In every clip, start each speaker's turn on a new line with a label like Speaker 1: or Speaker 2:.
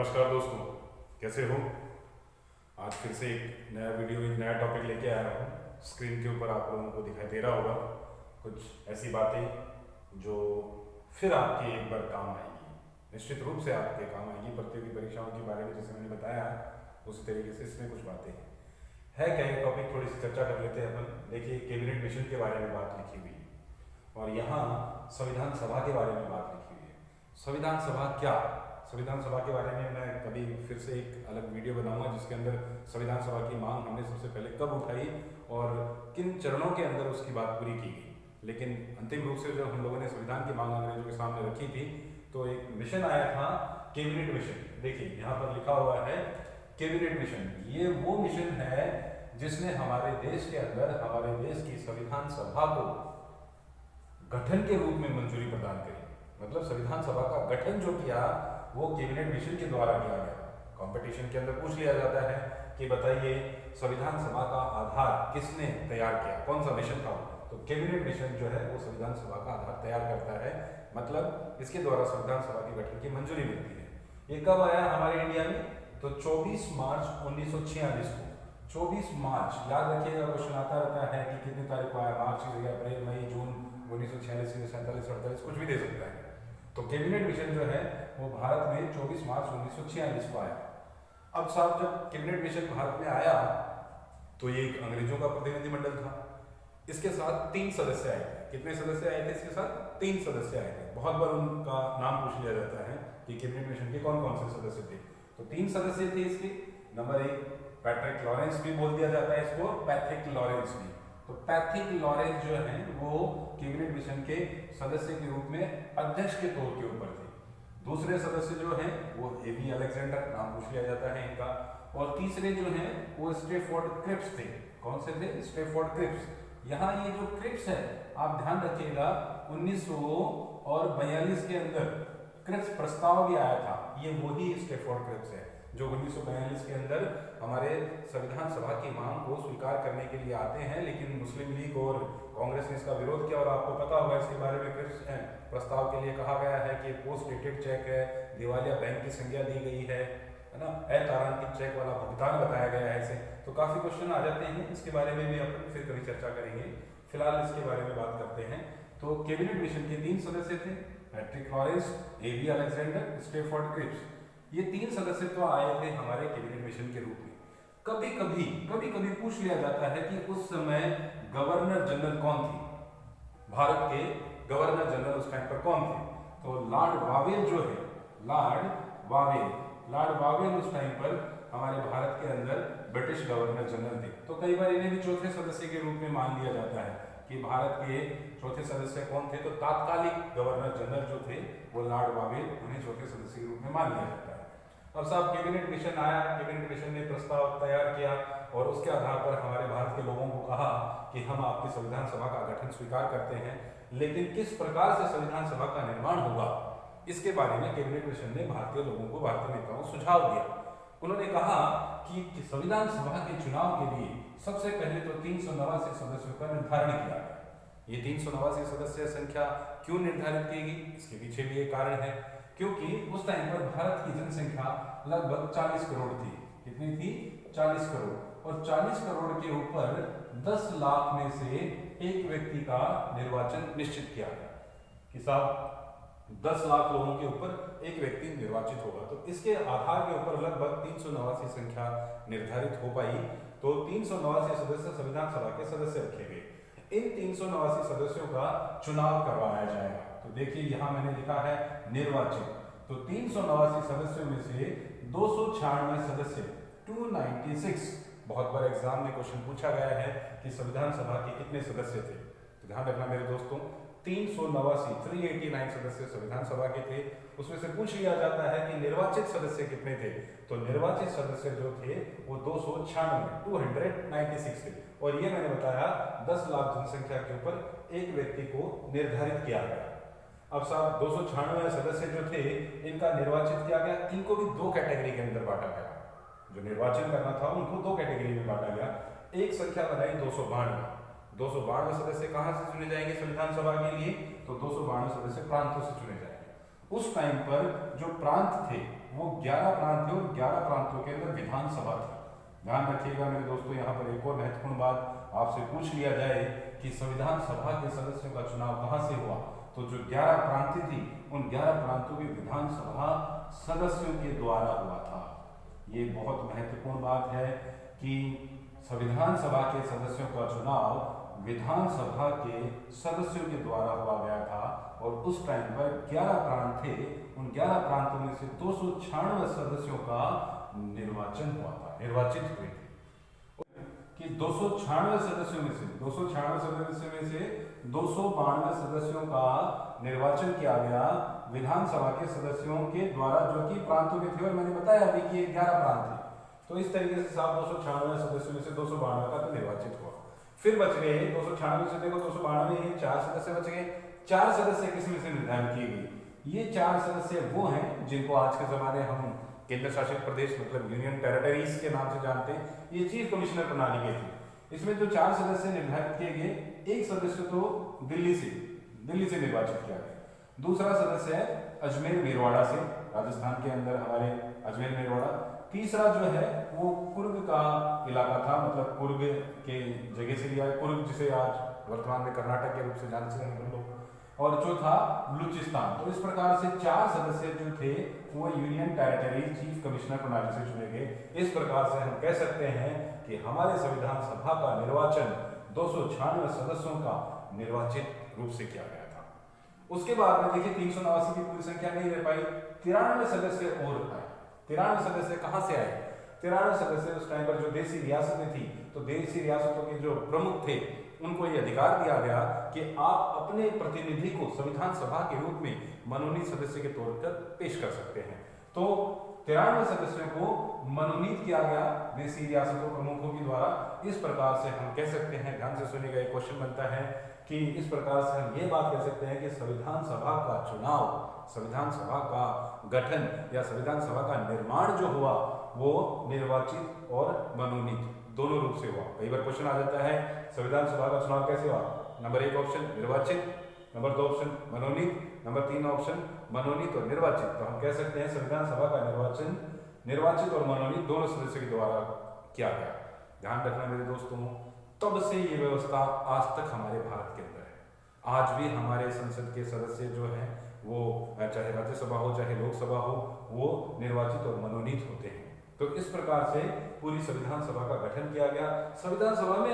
Speaker 1: नमस्कार दोस्तों, कैसे हो। आज फिर से एक नया वीडियो, एक नया टॉपिक लेके आया हूँ। स्क्रीन के ऊपर आप लोगों को दिखाई दे रहा होगा कुछ ऐसी बातें जो फिर आपके एक बार काम आएगी, निश्चित रूप से आपके काम आएगी। प्रतियोगी परीक्षाओं के बारे में जैसे मैंने बताया उसी तरीके से इसमें कुछ बातें है। क्या ये टॉपिक थोड़ी सी चर्चा कर लेते हैं अपन। देखिए, कैबिनेट मिशन के बारे में बात लिखी हुई है और यहाँ संविधान सभा के बारे में बात लिखी हुई है। संविधान सभा क्या, संविधान सभा के बारे में मैं कभी फिर से एक अलग वीडियो बनाऊंगा जिसके अंदर संविधान सभा की मांग हमने सबसे पहले कब उठाई और किन चरणों के अंदर उसकी बात पूरी की गई। लेकिन अंतिम रूप से जब हम लोगों ने संविधान की मांग अंग्रेजों के सामने रखी थी तो एक मिशन आया था, कैबिनेट मिशन। देखिए यहाँ पर लिखा हुआ है कैबिनेट मिशन। ये वो मिशन है जिसने हमारे देश के अंदर हमारे देश की संविधान सभा को गठन के रूप में मंजूरी प्रदान करी। मतलब संविधान सभा का गठन जो किया वो कैबिनेट मिशन के द्वारा किया गया। कंपटीशन के अंदर पूछ लिया जाता है कि बताइए संविधान सभा का आधार किसने तैयार किया, कौन सा मिशन था। तो कैबिनेट मिशन जो है वो संविधान सभा का आधार तैयार करता है। मतलब इसके द्वारा संविधान सभा के गठन की मंजूरी मिलती है। ये कब आया हमारे इंडिया में? तो 24 मार्च 1946 को। 24 मार्च याद रखिएगा, क्वेश्चन आता रहता है कि कितनी तारीख को आया, मार्च की जगह अप्रैल, मई, जून 1946, 47, 48 कुछ भी दे सकता है। तो कैबिनेट मिशन जो है वो भारत में 24 मार्च 1946 को आया। अब साहब जब कैबिनेट मिशन भारत में आया तो ये एक अंग्रेजों का प्रतिनिधिमंडल था। इसके साथ 3 सदस्य आए थे। कितने सदस्य आए थे इसके साथ? 3 सदस्य आए थे। बहुत बार उनका नाम पूछ लिया जाता है कि कैबिनेट मिशन के कौन कौन से सदस्य थे। तो 3 सदस्य थे इसके। नंबर 1 पैट्रिक लॉरेंस भी बोल दिया जाता है इसको, पैट्रिक लॉरेंस भी। तो पैट्रिक लॉरेंस जो है वो कैबिनेट मिशन के सदस्य के रूप में अध्यक्ष के तौर के ऊपर थे। दूसरे सदस्य जो हैं वो एबी अलेक्जेंडर, नाम पूछ लिया जाता है इनका। और तीसरे जो हैं वो स्ट्रैफोर्ड क्रिप्स थे। कौन से थे? स्ट्रैफोर्ड क्रिप्स। यहाँ ये जो क्रिप्स है आप ध्यान रखिएगा, 1942 के अंदर क्रिप्स प्रस्ताव भी आया था। ये वही स्ट्रैफोर्ड क्रिप्स है जो 1942 के अंदर हमारे संविधान सभा की मांग को स्वीकार करने के लिए आते हैं। लेकिन मुस्लिम लीग और कांग्रेस ने इसका विरोध किया और आपको पता होगा इसके बारे में। क्रिप्स प्रस्ताव के लिए कहा गया है कि पोस्ट डेटेड चेक है, दिवालिया बैंक की संज्ञा दी गई है ना, अतारांकित चेक वाला भुगतान बताया गया है इसे। तो काफी क्वेश्चन आ जाते हैं, इसके बारे में भी अपन फिर कभी चर्चा करेंगे। फिलहाल इसके बारे में बात करते हैं। तो कैबिनेट मिशन के 3 सदस्य थे, Patrick Lawrence, A B Alexander, Stafford Cripps. ये 3 सदस्य तो आए थे हमारे कैबिनेट मिशन के रूप में। कभी कभी पूछ लिया जाता है कि उस समय गवर्नर जनरल कौन थे, भारत के गवर्नर जनरल उस टाइम पर कौन थे। तो लॉर्ड वावेल जो है, लॉर्ड वावेल उस टाइम पर हमारे भारत के अंदर ब्रिटिश गवर्नर जनरल थे। तो कई बार इन्हें भी चौथे सदस्य के रूप में मान लिया जाता है कि भारत के चौथे सदस्य कौन थे। तो तात्कालिक गवर्नर जनरल जो थे वो लॉर्ड वावेल, उन्हें चौथे सदस्य के रूप में मान लिया जाता है। अब साहब कैबिनेट मिशन आया, कैबिनेट मिशन ने प्रस्ताव तैयार किया और उसके आधार पर हमारे भारत के लोगों को कहा कि हम आपकी संविधान सभा का गठन स्वीकार करते हैं, लेकिन किस प्रकार से संविधान सभा का निर्माण होगा इसके बारे में कैबिनेट मिशन ने भारतीय लोगों को, भारतीय नेताओं को सुझाव दिया। उन्होंने कहा कि संविधान सभा के चुनाव के लिए सबसे पहले तो 389 सदस्यों का निर्धारण किया गया। ये 389 सदस्य संख्या क्यों निर्धारित की गई, इसके पीछे भी एक कारण है। क्योंकि उस टाइम पर भारत की जनसंख्या लगभग 40 करोड़ थी। कितनी थी? 40 करोड़। और 40 करोड़ के ऊपर 10 लाख में से एक व्यक्ति का निर्वाचन निश्चित किया गया कि साहब 10 लाख लोगों के ऊपर एक व्यक्ति निर्वाचित होगा। तो इसके आधार के ऊपर लगभग 389 संख्या निर्धारित हो पाई। तो 389 सदस्य संविधान सभा के सदस्य रखे गए। इन 389 सदस्यों का चुनाव करवाया जाएगा। तो देखिए यहाँ मैंने लिखा है निर्वाचित। तो 389 सदस्यों में से 296 सदस्य 296, बहुत बार एग्जाम में क्वेश्चन पूछा गया है कि संविधान सभा के कितने सदस्य थे। तो ध्यान रखना मेरे दोस्तों, 389 सदस्य संविधान सभा के थे। उसमें से पूछ लिया जाता है कि निर्वाचित सदस्य कितने थे। तो निर्वाचित सदस्य जो थे वो 296 थे। और ये मैंने बताया 10 लाख जनसंख्या के ऊपर एक व्यक्ति को निर्धारित किया गया। अब साहब 296 सदस्य जो थे इनका निर्वाचित किया गया। इनको भी 2 कैटेगरी के अंदर बांटा गया। जो निर्वाचन करना था उनको 2 कैटेगरी में बांटा गया। एक संख्या बनाई 292 सदस्य कहां से चुने जाएंगे संविधान सभा के लिए? तो 292 सदस्य प्रांतों से चुने जाएंगे। उस टाइम पर जो प्रांत थे वो 11 प्रांत थे और 11 प्रांतों के अंदर विधानसभा थी। ध्यान रखिएगा मेरे दोस्तों, यहाँ पर एक और महत्वपूर्ण बात आपसे पूछ लिया जाए कि संविधान सभा के सदस्यों का चुनाव कहाँ से हुआ, तो जो 11 प्रांत थी उन 11 प्रांतों के विधानसभा सदस्यों के द्वारा हुआ था। ये बहुत महत्वपूर्ण बात है कि संविधान सभा के सदस्यों का चुनाव विधानसभा के सदस्यों के द्वारा हुआ गया था और उस टाइम पर 11 प्रांत थे, उन 11 प्रांतों में से 296 सदस्यों का निर्वाचन हुआ था, निर्वाचित हुए थे। कि 296 सदस्यों में से 292 सदस्यों का निर्वाचन किया गया विधानसभा के सदस्यों के द्वारा, जो कि प्रांतों में थे। और मैंने बताया अभी कि 11 प्रांत थे, तो इस तरीके से 296 सदस्यों में से 292 का तो निर्वाचित हुआ। फिर बच गए 296 से, देखो 292 4 सदस्य बच गए। 4 सदस्य किसमें से निर्धारित किए गए? ये 4 सदस्य वो हैं जिनको आज के जमाने हम केंद्र शासित प्रदेश मतलब यूनियन टेरिटरीज के नाम से जानते हैं। ये चीफ कमिश्नर प्रणाली के थे। इसमें जो 4 सदस्य निर्धारित किए गए, एक सदस्य तो दिल्ली से निर्वाचित किया गया, दूसरा सदस्य है अजमेर मेरवाड़ा से, राजस्थान के अंदर हमारे अजमेर मेरवाड़ा। तीसरा जो है वो कुर्ग का इलाका था, मतलब कुर्ग के जगह से लिया है, कुर्ग जिसे आज वर्तमान में कर्नाटक के रूप से जानते हैं हम लोग। और चौथा बलूचिस्तान। तो इस प्रकार से 4 सदस्य जो थे वो यूनियन टेरिटरी चीफ कमिश्नर प्रणाली से चुने गए। इस प्रकार से हम कह सकते हैं कि हमारे संविधान सभा का निर्वाचन 296 सदस्यों का निर्वाचित रूप से किया गया था। उसके बाद में देखिए 389 की पूरी संख्या नहीं रह पाई, 93 सदस्य और आए। 93 सदस्य कहां से आए? 93 सदस्य उस टाइम पर जो देशी रियासतें थी, तो देशी रियासतों के जो प्रमुख थे उनको ये अधिकार दिया गया कि आप अपने प्रतिनिधि को संविधान सभा के रूप में मनोनीत सदस्य के तौर पर पेश कर सकते हैं। तो 93 सदस्यों को मनोनीत किया गया देशी रियासतों प्रमुखों के द्वारा। इस प्रकार से हम कह सकते हैं, ध्यान से सुनिएगा, एक क्वेश्चन बनता है कि इस प्रकार से हम ये बात कह सकते हैं कि संविधान सभा का चुनाव, संविधान सभा का गठन या संविधान सभा का निर्माण जो हुआ वो निर्वाचित और मनोनीत दोनों रूप से हुआ। कई बार क्वेश्चन आ जाता है संविधान सभा का चुनाव कैसे हुआ? नंबर 1 ऑप्शन निर्वाचित, नंबर 2 ऑप्शन मनोनीत, नंबर 3 ऑप्शन मनोनीत और निर्वाचित। तो हम कह सकते हैं संविधान सभा का निर्वाचन निर्वाचित और मनोनीत दोनों सदस्यों के द्वारा किया गया। ध्यान रखना मेरे दोस्तों, तब से ये व्यवस्था आज तक हमारे भारत के अंदर है। आज भी हमारे संसद के सदस्य जो हैं वो चाहे राज्यसभा हो चाहे लोकसभा हो, वो निर्वाचित और मनोनीत होते हैं। तो इस प्रकार से पूरी संविधान सभा का गठन किया गया। संविधान सभा में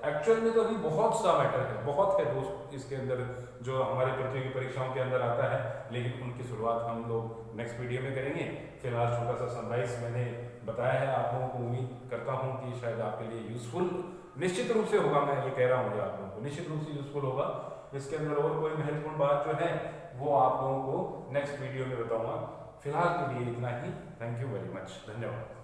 Speaker 1: एक्चुअल में तो अभी बहुत सा मैटर है, बहुत है दोस्त इसके अंदर जो हमारे प्रतियोगी परीक्षाओं के अंदर आता है, लेकिन उनकी शुरुआत हम लोग नेक्स्ट वीडियो में करेंगे। फिलहाल छोटा सा समराइज मैंने बताया है आप लोगों को। उम्मीद करता हूँ कि शायद आपके लिए यूजफुल निश्चित रूप से होगा। मैं ये कह रहा हूँ आप लोगों को निश्चित रूप से यूजफुल होगा। इसके अंदर और कोई महत्वपूर्ण बात जो है वो आप लोगों को नेक्स्ट वीडियो में बताऊंगा। फिलहाल के लिए इतना ही। थैंक यू वेरी मच, धन्यवाद।